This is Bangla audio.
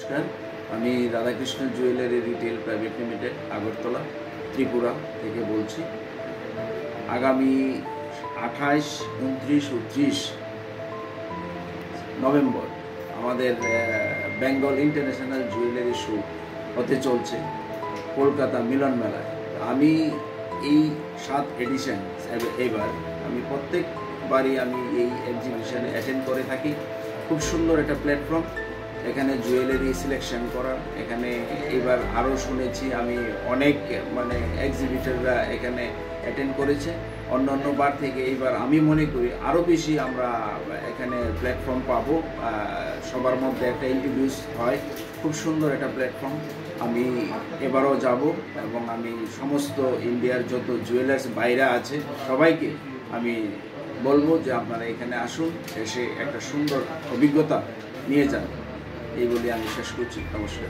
নমস্কার, আমি Radhakrishna jewellery retail private limited Agartala Tripura থেকে বলছি। আগামী 28, 29 ও 30 নভেম্বর আমাদের বেঙ্গল ইন্টারন্যাশনাল জুয়েলারি শো হতে চলছে কলকাতা মিলন মেলায়। আমি এই 7 এডিশন এবার আমি প্রত্যেকবারই আমি এই এক্সিবিশনে অ্যাটেন্ড করে থাকি। খুব সুন্দর একটা প্ল্যাটফর্ম, এখানে জুয়েলারি সিলেকশন করার। এখানে এবার আরও শুনেছি আমি অনেক এক্সিবিটররা এখানে অ্যাটেন্ড করেছে অন্য বার থেকে। এইবার আমি মনে করি আরও বেশি আমরা এখানে প্ল্যাটফর্ম পাবো, সবার মধ্যে একটা ইন্ট্রোডিউস হয়। খুব সুন্দর একটা প্ল্যাটফর্ম। আমি এবারও যাব এবং আমি সমস্ত ইন্ডিয়ার যত জুয়েলার্স বাইরা আছে সবাইকে আমি বলবো যে আপনারা এখানে আসুন, এসে একটা সুন্দর অভিজ্ঞতা নিয়ে যান। এই বলে আমি শেষ করছি। নমস্কার।